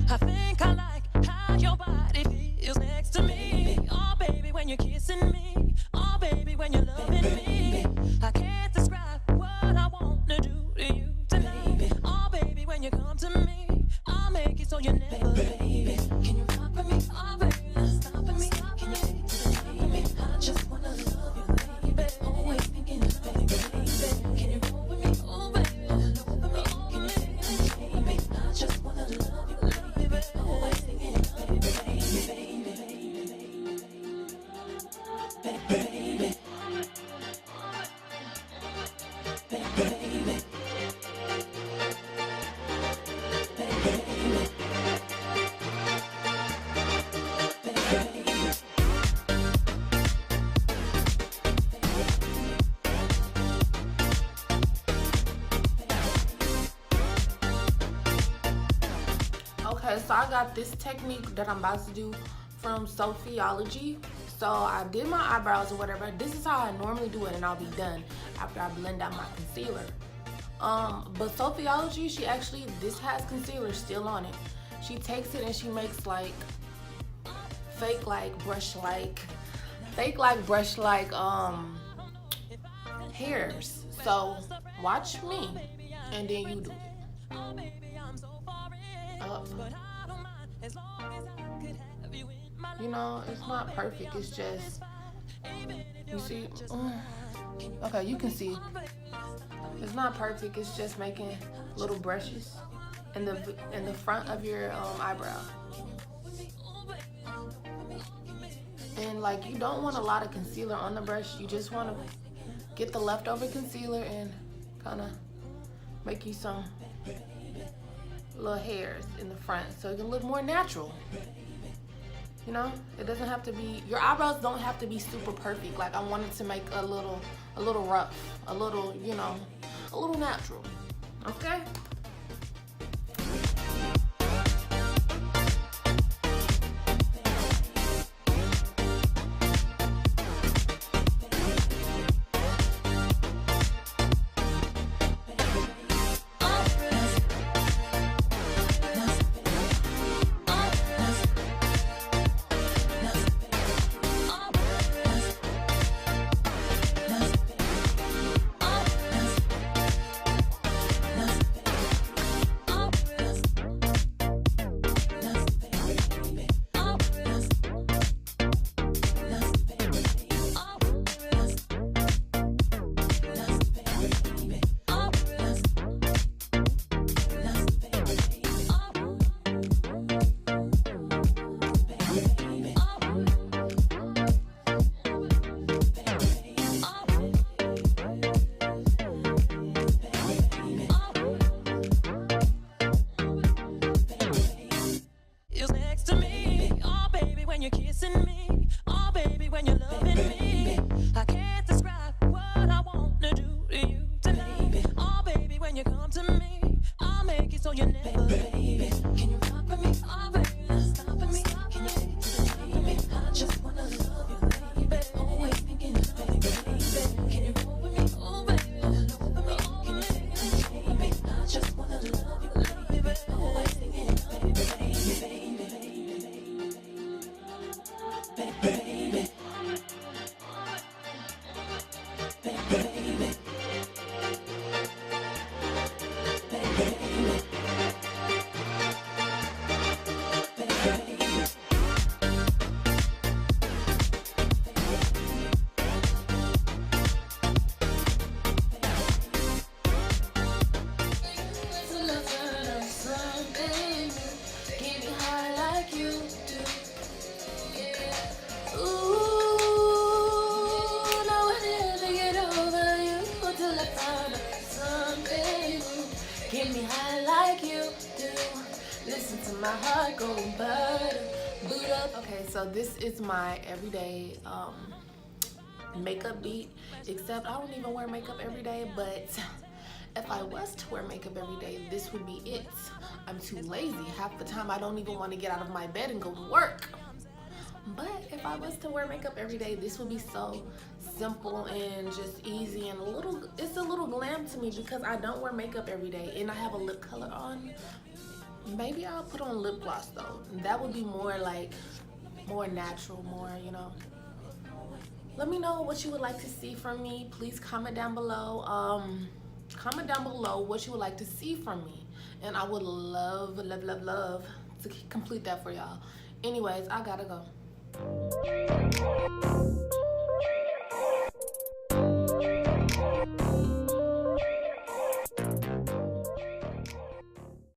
I think I like how your body feels next to me. Oh, baby, when you're kissing me. Oh, baby, when you're loving me. I can't describe what I want to do to you tonight. Oh, baby, when you come to me, I'll make it so you never leave. Can you rock with me? Oh, baby, stop with me. Can you take it to the top of me? I just wanna love you, baby. Always thinking of you, baby. Can you roll with me? Oh, baby, love with me. Can you take it to the top of me? I just wanna love you, baby. Always thinking of you, baby. Okay, so I got this technique that I'm about to do from Sophiology. So I did my eyebrows or whatever. This is how I normally do it, and I'll be done after I blend out my concealer. But Sophiology, this has concealer still on it. She takes it and she makes like fake like brush like hairs. So watch me and then you do it. Up. You know, it's not perfect. It's just, you see, okay, you can see. It's not perfect. It's just making little brushes in the front of your eyebrow. And like, you don't want a lot of concealer on the brush. You just want to get the leftover concealer and kind of make you some little hairs in the front so it can look more natural. You know, it doesn't have to be, your eyebrows don't have to be super perfect. Like, I wanted to make a little rough, a little, you know, a little natural. Okay? When you're kissing me, oh baby, when you're loving me, I can't describe what I want to do to you tonight. Oh baby, when you come to me, I'll make it so you never leave. Can you rock with me? Oh baby, stop with me. Can you take it to the top of me? I just wanna love you, baby. Always thinking of you, baby. Can you roll with me? Oh baby, love with me. Can you take it to the top of me? I just wanna love you, baby. Always thinking of you, baby. Get me high like you do. Listen to my heart go boot up. Okay, so this is my everyday makeup beat. Except I don't even wear makeup every day, but if I was to wear makeup every day, this would be it. I'm too lazy. Half the time I don't even want to get out of my bed and go to work. But if I was to wear makeup every day, this would be so simple and just easy and it's a little glam to me because I don't wear makeup every day and I have a lip color on. Maybe I'll put on lip gloss though. That would be more like, more natural, more, you know. Let me know what you would like to see from me. Please comment down below. Comment down below what you would like to see from me. And I would love, love, love, love to complete that for y'all. Anyways, I gotta go.